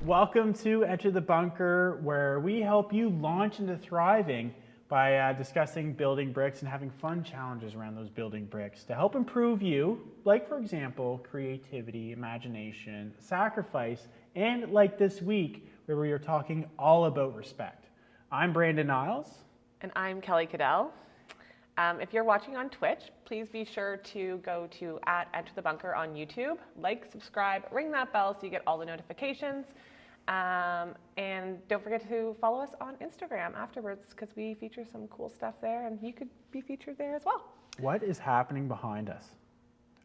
Welcome to Enter the Bunker, where we help you launch into thriving by discussing building bricks and having fun challenges around those building bricks to help improve you, like, for example, creativity, imagination, sacrifice, and like this week, where we are talking all about respect. I'm Brandon Niles. And I'm Kelly Cadell. If you're watching on Twitch, please be sure to go to @EnterTheBunker on YouTube, like, subscribe, ring that bell so you get all the notifications. And don't forget to follow us on Instagram afterwards because we feature some cool stuff there and you could be featured there as well. What is happening behind us?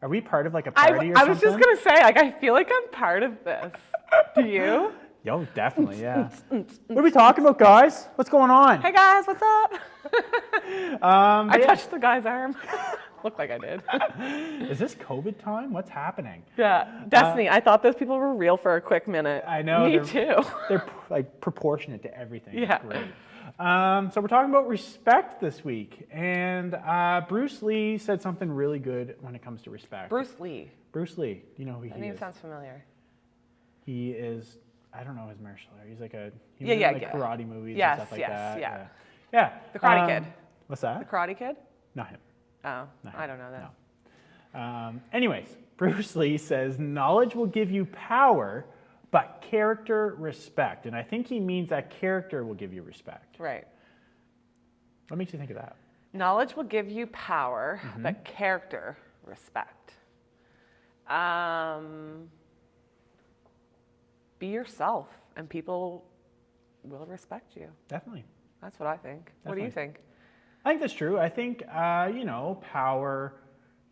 Are we part of like a party or something? I was just going to say, I feel like I'm part of this. Do you? Yo, definitely, yeah. What are we talking about, guys? What's going on? Hey guys, what's up? I Yeah. touched the guy's arm. Looked like I did. Is this COVID time? What's happening? Yeah, Destiny, I thought those people were real for a quick minute. I know. Me too. They're like proportionate to everything. Yeah. It's great. So we're talking about respect this week, and Bruce Lee said something really good when it comes to respect. Bruce Lee. Bruce Lee. You know who That he name is? sounds familiar. He is. I don't know his martial art. He's like a. He Yeah, was yeah, in, like yeah. karate movies Yes, and stuff like yes, that. yeah. Yeah. The Karate Kid. What's The that? Karate Kid? Not him. Oh, Not I him. don't know that. No. Anyways, Bruce Lee says knowledge will give you power, but character respect. And I think he means that character will give you respect. Right. What makes you think of that? Knowledge will give you power, Mm-hmm. but character respect. Be yourself, and people will respect you. Definitely. That's what I think. What do you Definitely. think? I think that's true. I think, power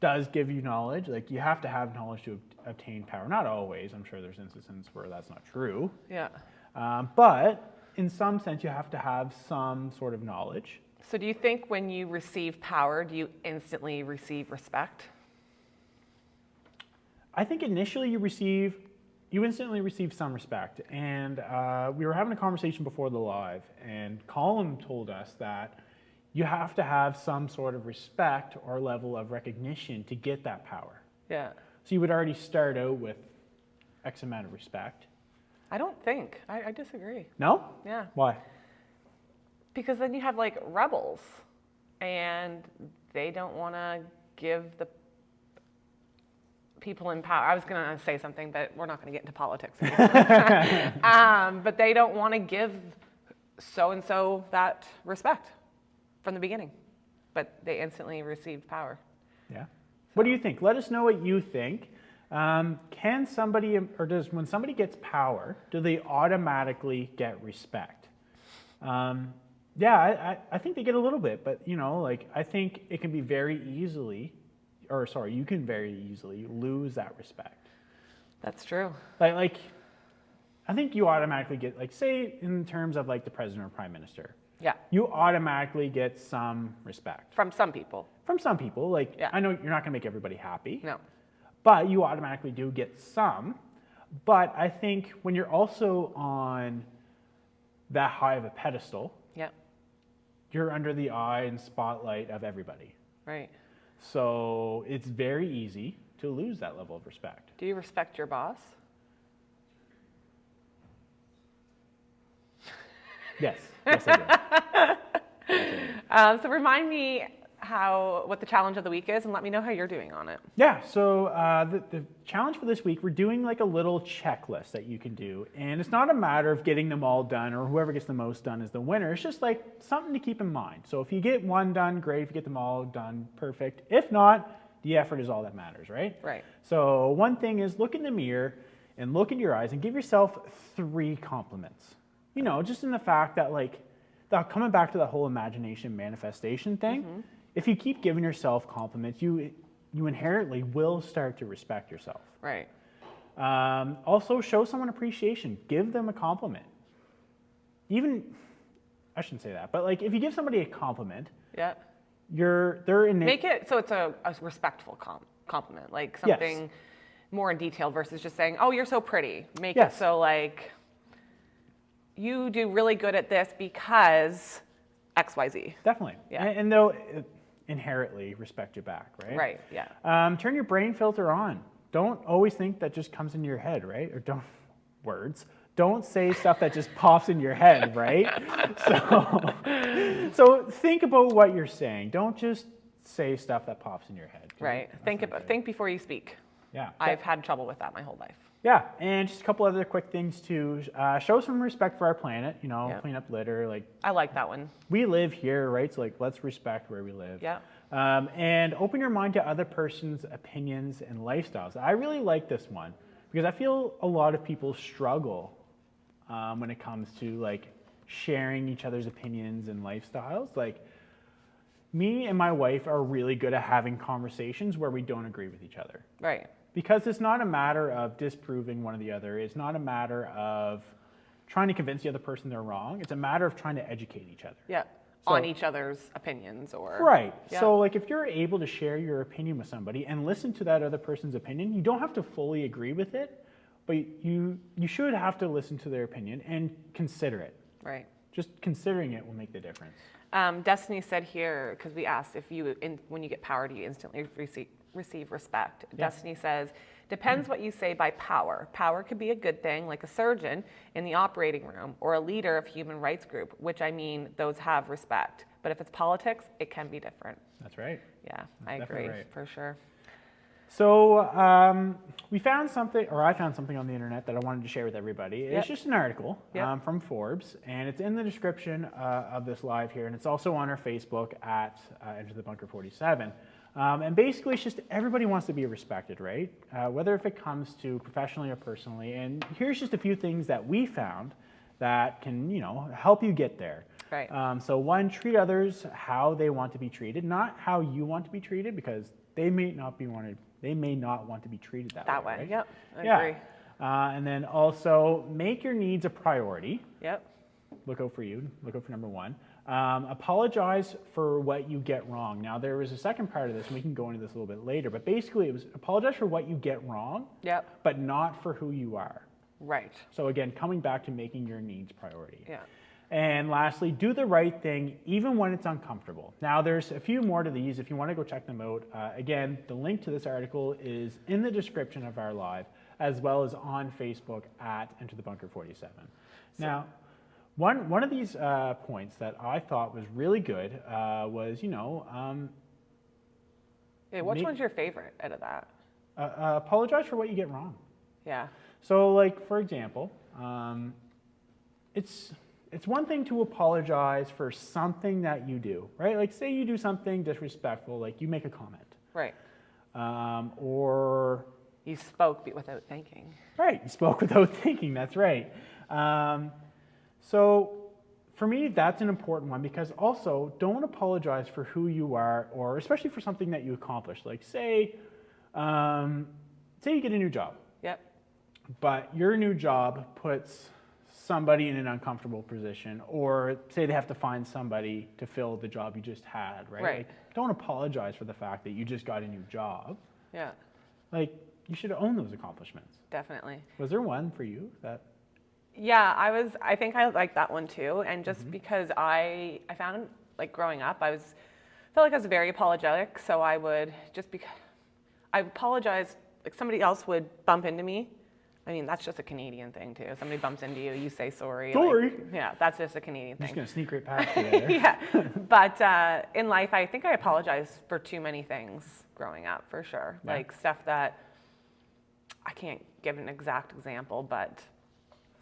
does give you knowledge. Like, you have to have knowledge to obtain power. Not always. I'm sure there's instances where that's not true. Yeah. But in some sense, you have to have some sort of knowledge. So do you think when you receive power, do you instantly receive respect? I think initially you instantly receive some respect. And we were having a conversation before the live, and Colin told us that you have to have some sort of respect or level of recognition to get that power. Yeah. So you would already start out with X amount of respect. I don't think. I disagree. No? Yeah. Why? Because then you have like rebels and they don't want to give the people in power. I was going to say something, but we're not going to get into politics. But they don't want to give so-and-so that respect from the beginning, but they instantly received power. Yeah. What do you think? Let us know what you think. Can somebody, or does, when somebody gets power, do they automatically get respect? Yeah, I think they get a little bit, but I think it can be you can very easily lose that respect. That's true. Like I think you automatically get, like, say in terms of like the president or prime minister, Yeah. you automatically get some respect. From some people. From some people, like, Yeah. I know you're not gonna make everybody happy. No. But you automatically do get some. But I think when you're also on that high of a pedestal, Yeah. you're under the eye and spotlight of everybody. Right. So it's very easy to lose that level of respect. Do you respect your boss? Yes, yes I do. So remind me what the challenge of the week is and let me know how you're doing on it. Yeah, so the challenge for this week, we're doing like a little checklist that you can do. And it's not a matter of getting them all done or whoever gets the most done is the winner. It's just like something to keep in mind. So if you get one done, great. If you get them all done, perfect. If not, the effort is all that matters, right? Right. So one thing is look in the mirror and look in your eyes and give yourself 3 compliments. Just in the fact that, like, coming back to that whole imagination manifestation thing, Mm-hmm. if you keep giving yourself compliments, you inherently will start to respect yourself. Right. Also, show someone appreciation. Give them a compliment. I shouldn't say that, but like if you give somebody a compliment, Yeah. they're in Make it so it's a respectful compliment, like something more in detail versus just saying, "Oh, you're so pretty." Make it Yes. so like you do really good at this because XYZ. Definitely. Yeah. And they'll inherently respect you back, right? Right. Yeah. Turn your brain filter on. Don't always think that just comes into your head, right? Or don't say stuff that just pops in your head, right? So think about what you're saying. Don't just say stuff that pops in your head. Right. Think before you speak. Yeah. I've had trouble with that my whole life. Yeah, and just a couple other quick things to show some respect for our planet. Yeah. Clean up litter. Like, I like that one. we live here, right? So like, let's respect where we live. Yeah. And open your mind to other person's opinions and lifestyles. I really like this one because I feel a lot of people struggle when it comes to like sharing each other's opinions and lifestyles. Like, me and my wife are really good at having conversations where we don't agree with each other. Right. Because it's not a matter of disproving one or the other. It's not a matter of trying to convince the other person they're wrong. It's a matter of trying to educate each other. Yeah. So- On each other's opinions or. Right. Yeah. So like if you're able to share your opinion with somebody and listen to that other person's opinion, you don't have to fully agree with it, but you should have to listen to their opinion and consider it. Right. Just considering it will make the difference. Destiny said here, because we asked if when you get power, do you instantly receive respect? Yeah. Destiny says, depends what you say by power. Power could be a good thing, like a surgeon in the operating room or a leader of human rights group, which I mean, those have respect. But if it's politics, it can be different. That's right. Yeah, I definitely agree, right. for sure. So we found something, or I found something on the internet that I wanted to share with everybody. Yep. It's just an article Yep. from Forbes, and it's in the description of this live here, and it's also on our Facebook at Enter the Bunker 47. And basically, it's just everybody wants to be respected, right? Whether if it comes to professionally or personally. And here's just a few things that we found that can, help you get there. Right. So one, treat others how they want to be treated, not how you want to be treated, because they may not want to be treated that way. Right? Yep, I Yeah. agree. And then also make your needs a priority. Yep. Look out for you. Look out for number one. Apologize for what you get wrong. Now, there was a second part of this, and we can go into this a little bit later, but basically it was apologize for what you get wrong, Yep. but not for who you are. Right. So again, coming back to making your needs priority. Yeah. And lastly, do the right thing even when it's uncomfortable. Now, there's a few more to these if you want to go check them out. Again, the link to this article is in the description of our live, as well as on Facebook at Enter the Bunker 47. Now, one of these points that I thought was really good was, Hey, which one's your favorite out of that? apologize for what you get wrong. Yeah. So, like, for example, it's one thing to apologize for something that you do, right? Like, say you do something disrespectful, like you make a comment. Right. Or, You spoke without thinking. right, you spoke without thinking, that's right. So, for me, that's an important one because also don't apologize for who you are, or especially for something that you accomplished. Like, say you get a new job, Yep. but your new job puts somebody in an uncomfortable position, or say they have to find somebody to fill the job you just had, right? Right. Like, don't apologize for the fact that you just got a new job. Yeah. Like, you should own those accomplishments. Definitely. Was there one for you that? Yeah, I think I like that one too. And just because I found like growing up, felt like I was very apologetic. So I would I apologize, like somebody else would bump into me. I mean, that's just a Canadian thing too. Somebody bumps into you, you say sorry. Sorry. Like, yeah, that's just a Canadian I'm just thing. gonna sneak right past you there. Yeah, but in life, I think I apologized for too many things growing up, for sure. Yeah. Like stuff that I can't give an exact example, but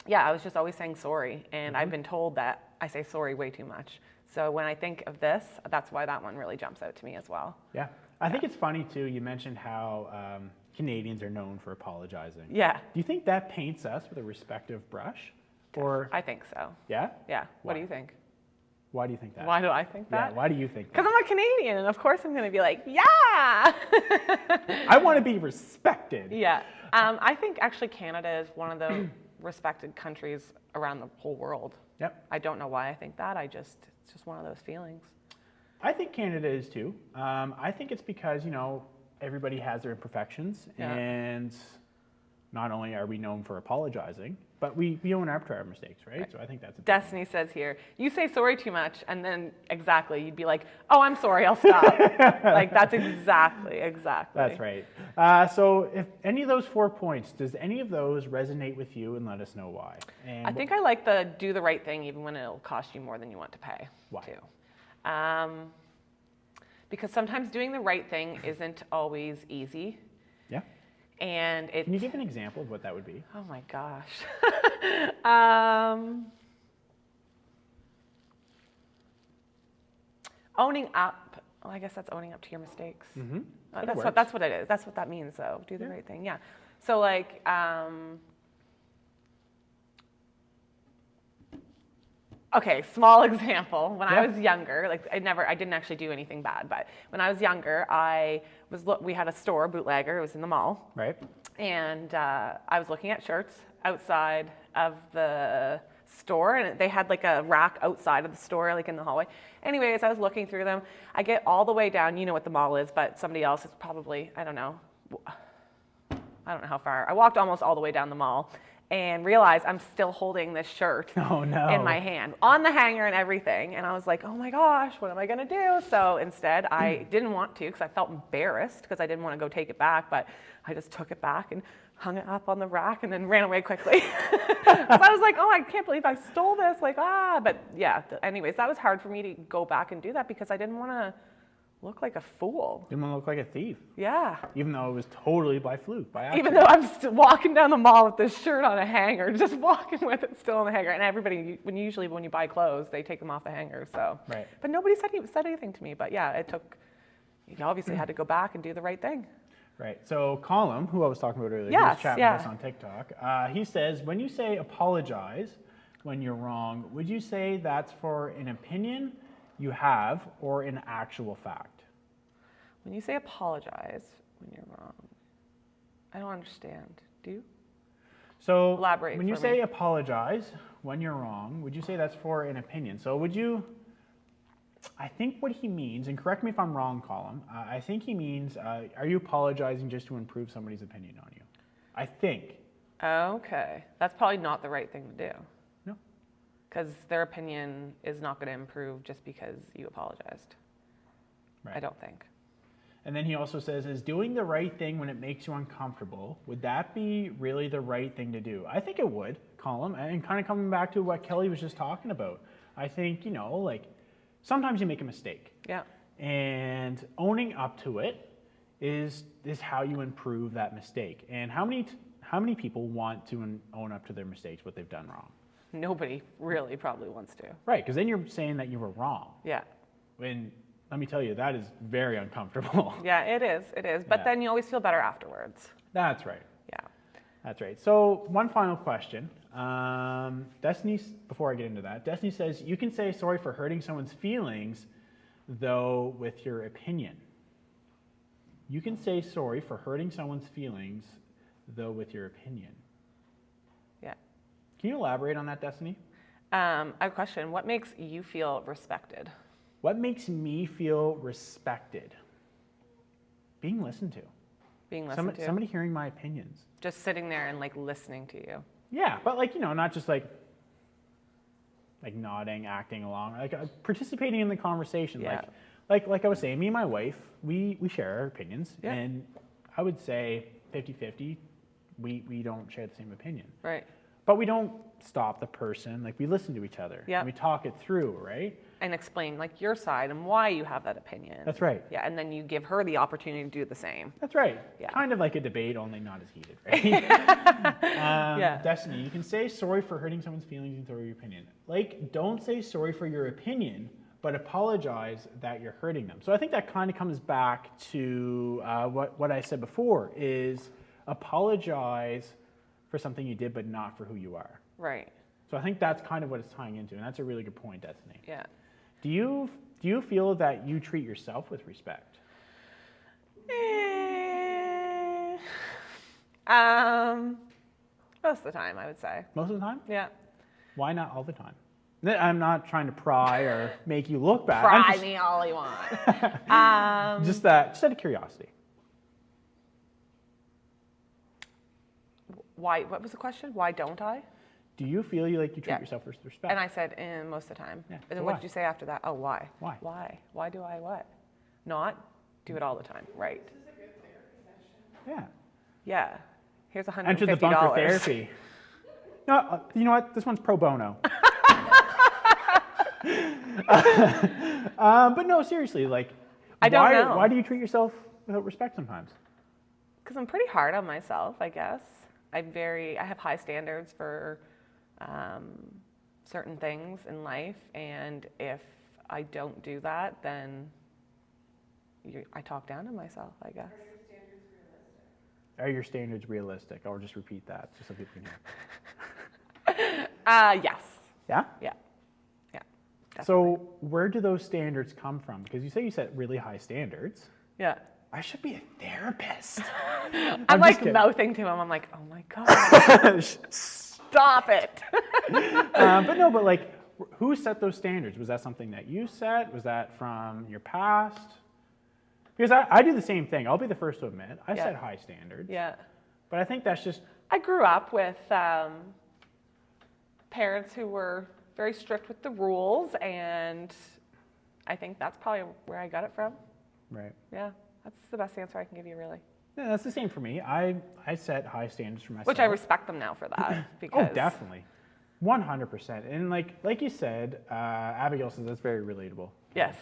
yeah, I was just always saying sorry, and I've been told that I say sorry way too much. So when I think of this, that's why that one really jumps out to me as well. Yeah. I think it's funny too. You mentioned how Canadians are known for apologizing. Yeah, Do you think that paints us with a respective brush? Or I think so. yeah? Yeah. What do Why? you think? Why do you think that? Why do I think Yeah, that? why do you think that? Because I'm a Canadian, and of course I'm going to be like, yeah. I want to be respected. Yeah. I think actually Canada is one of the respected countries around the whole world. Yep. I don't know why I think that. It's just one of those feelings. I think Canada is too. I think it's because, everybody has their imperfections, Yeah. and not only are we known for apologizing, but we own up to our mistakes, right? So I think that's a big Destiny says here, you say sorry too much, and then exactly, you'd be like, oh, I'm sorry, I'll stop. Like, that's exactly. That's right. So if any of those 4 points, does any of those resonate with you, and let us know why? And I think I like the do the right thing even when it'll cost you more than you want to pay. Why? Too. Because sometimes doing the right thing isn't always easy. Yeah. And Can you give an example of what that would be? Oh my gosh. Owning up. Well, I guess that's owning up to your mistakes. Mm-hmm. That's what it is. That's what that means, though. Do the right thing. Yeah. So like, okay, small example. When I was younger, like I didn't actually do anything bad, but when I was younger, we had a store, Bootlegger. It was in the mall. Right. And I was looking at shirts outside of the store, and they had like a rack outside of the store, like in the hallway. Anyways, I was looking through them. I get all the way down, you know what the mall is, but somebody else is probably, I don't know how far. I walked almost all the way down the mall and realized I'm still holding this shirt in my hand, on the hanger and everything. And I was like, oh my gosh, what am I gonna do? So instead, I didn't want to, because I felt embarrassed, because I didn't want to go take it back, but I just took it back and hung it up on the rack and then ran away quickly. So I was like, oh, I can't believe I stole this, but yeah, anyways, that was hard for me to go back and do that, because I didn't want to look like a fool. Didn't want to look like a thief. Yeah. Even though it was totally by fluke, by accident. Even though I'm walking down the mall with this shirt on a hanger, just walking with it still on the hanger. And everybody, when you buy clothes, they take them off the hanger. So. Right. But nobody said anything to me. But yeah, you obviously had to go back and do the right thing. Right. So Colum, who I was talking about earlier, he Yes, was chatting yeah. with us on TikTok. He says, when you say apologize when you're wrong, would you say that's for an opinion you have or an actual fact? When you say apologize when you're wrong, I don't understand. Do you? So Elaborate when you for say me. apologize when you're wrong, would you say that's for an opinion? So I think what he means, and correct me if I'm wrong, Colum, I think he means, are you apologizing just to improve somebody's opinion on you? I think. Okay. That's probably not the right thing to do. No. Because their opinion is not going to improve just because you apologized. Right. I don't think. And then he also says, is doing the right thing when it makes you uncomfortable, would that be really the right thing to do? I think it would, Colum, and kind of coming back to what Kelly was just talking about. I think, sometimes you make a mistake. Yeah. And owning up to it is how you improve that mistake. And how many people want to own up to their mistakes, what they've done wrong? Nobody really probably wants to. Right, because then you're saying that you were wrong. Yeah. And let me tell you, that is very uncomfortable. Yeah, it is. It is. But Yeah. then you always feel better afterwards. That's right. Yeah. That's right. So one final question. Destiny, before I get into that, Destiny says, you can say sorry for hurting someone's feelings, though, with your opinion. You can say sorry for hurting someone's feelings, though, with your opinion. Yeah. Can you elaborate on that, Destiny? I have a question. What makes you feel respected? What makes me feel respected? Being listened to. Being listened to? Somebody hearing my opinions. Just sitting there and listening to you. Yeah, but not just like nodding, acting along, participating in the conversation. Yeah. Like I was saying, me and my wife, we share our opinions, Yeah. and I would say 50-50, we don't share the same opinion. Right. But we don't stop the person, we listen to each other. Yeah. And we talk it through, right? And explain your side and why you have that opinion. That's right. Yeah, and then you give her the opportunity to do the same. That's right. Yeah. Kind of like a debate, only not as heated, right? Yeah. Destiny, you can say sorry for hurting someone's feelings and throw your opinion. Don't say sorry for your opinion, but apologize that you're hurting them. So I think that kind of comes back to what I said before, is apologize for something you did, but not for who you are. Right. So I think that's kind of what it's tying into, and that's a really good point, Destiny. Yeah. Do you feel that you treat yourself with respect? Most of the time, I would say. Most of the time? Yeah. Why not all the time? I'm not trying to pry or make you look bad. Pry me all you want. Just out of curiosity. why, what was the question? Why don't I? Do you feel like you treat Yeah. yourself with respect? And I said, most of the time. Yeah, And so then what why? did you say after that? Oh, why? Why? Why? Why do I what? Not do it all the time. Right. Yeah. Yeah. Here's $150. Enter the bunker therapy. No, you know what? This one's pro bono. But no, seriously, like, I don't know. why do you treat yourself without respect sometimes? Because I'm pretty hard on myself, I guess. I have high standards for certain things in life, and if I don't do that, then I talk down to myself, I guess. Are your standards realistic? I'll just repeat that just so people can hear. Yes. Yeah? Yeah. Yeah. Definitely. So where do those standards come from? Because you set really high standards. Yeah. I should be a therapist. I'm just like kidding. mouthing to him. I'm like, oh my God, stop it. But like, who set those standards? Was that something that you set? Was that from your past? Because I do the same thing. I'll be the first to admit. I Yeah. set high standards. Yeah. But I think that's just, I grew up with parents who were very strict with the rules, and I think that's probably where I got it from. right. Yeah, that's the best answer I can give you, really. Yeah, that's the same for me. I set high standards for myself. Which I respect them now for that. Because Oh, definitely. 100%. And like you said, Abigail says that's very relatable. Yes,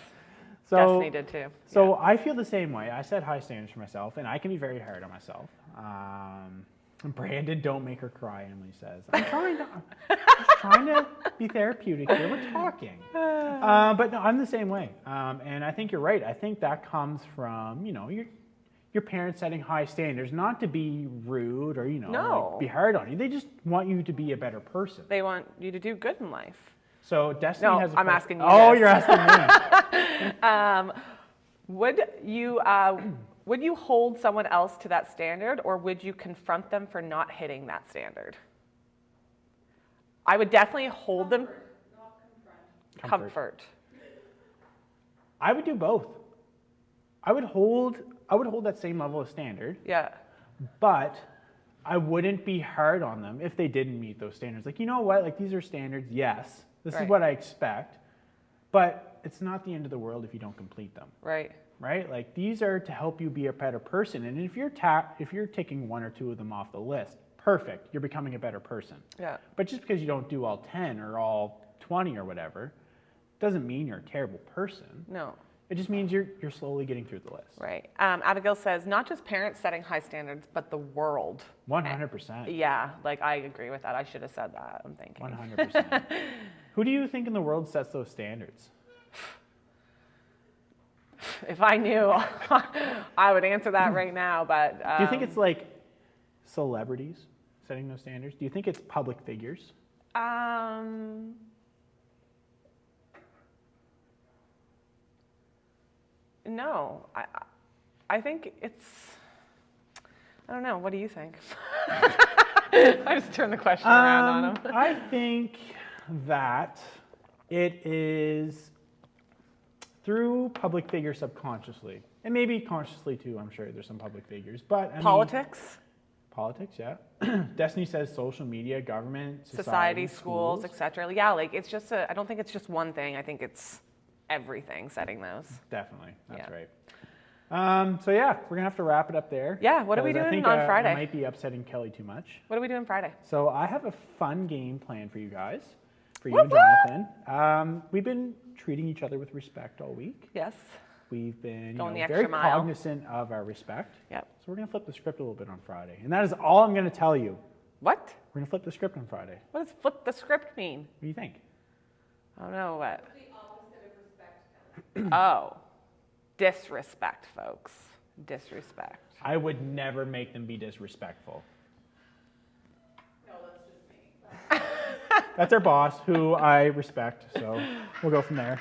So, Destiny did too. So I feel the same way. I set high standards for myself, and I can be very hard on myself. Brandon, don't make her cry, Emily says. I'm just trying to be therapeutic here. We're talking. But no, I'm the same way. And I think you're right. I think that comes from, your parents setting high standards, not to be rude or, No. like, be hard on you. They just want you to be a better person. They want you to do good in life. So Destiny No, has a I'm question. asking you Oh, this. you're asking me. Would you hold someone else to that standard, or would you confront them for not hitting that standard? I would definitely hold them. Comfort. I would do both. I would hold that same level of standard, Yeah. but I wouldn't be hard on them if they didn't meet those standards. Like, you know what? Like, these are standards. Yes, this is Right. what I expect, but it's not the end of the world if you don't complete them, Right. right? Like, these are to help you be a better person. And if you're taking one or two of them off the list, perfect. You're becoming a better person. Yeah. But just because you don't do all 10 or all 20 or whatever, doesn't mean you're a terrible person. No. It just means you're slowly getting through the list. Right. Abigail says, not just parents setting high standards, but the world. 100%. Yeah, like I agree with that. I should have said that, I'm thinking. 100%. Who do you think in the world sets those standards? If I knew, I would answer that right now, but... Do you think it's like celebrities setting those standards? Do you think it's public figures? No, I think it's, I don't know, what do you think? I just turned the question around on him. I think that it is through public figures subconsciously, and maybe consciously too. I'm sure there's some public figures, but I mean, Politics, politics, yeah. Destiny says social media, government, society, schools, etc. Yeah, like it's just I don't think it's just one thing. I think it's everything setting those. Definitely, that's Yeah. right. So yeah, we're gonna have to wrap it up there. Yeah, what are we 'cause I doing think, on Friday? I might be upsetting Kelly too much. What are we doing Friday? So I have a fun game planned for you guys, for you Whoop and whoop! Jonathan. We've been treating each other with respect all week. Yes. We've been Going the very extra mile. cognizant of our respect. Yep. So we're gonna flip the script a little bit on Friday, and that is all I'm gonna tell you. What? We're gonna flip the script on Friday. What does flip the script mean? What do you think? I don't know what. Oh, disrespect, folks. Disrespect. I would never make them be disrespectful. No, that's just me. That's our boss, who I respect, so we'll go from there.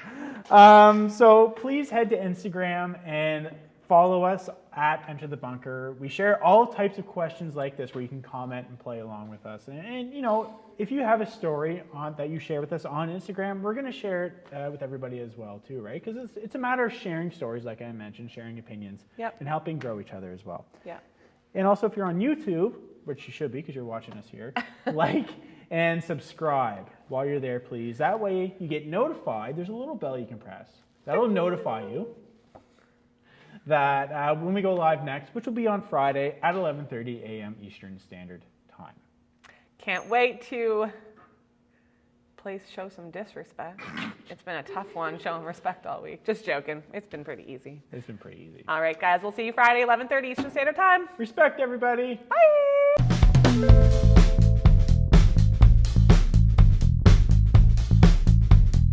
So please head to Instagram and follow us at Enter the Bunker. We share all types of questions like this where you can comment and play along with us. And if you have a story that you share with us on Instagram, we're going to share it with everybody as well too, right? Because it's a matter of sharing stories, like I mentioned, sharing opinions, Yep. and helping grow each other as well. Yeah. And also, if you're on YouTube, which you should be because you're watching us here, like and subscribe while you're there, please. That way you get notified. There's a little bell you can press. That'll notify you that when we go live next, which will be on Friday at 11:30 a.m. Eastern Standard Time. Can't wait to show some disrespect. It's been a tough one showing respect all week. Just joking. It's been pretty easy. It's been pretty easy. All right, guys. We'll see you Friday, 11:30 Eastern Standard Time. Respect, everybody. Bye.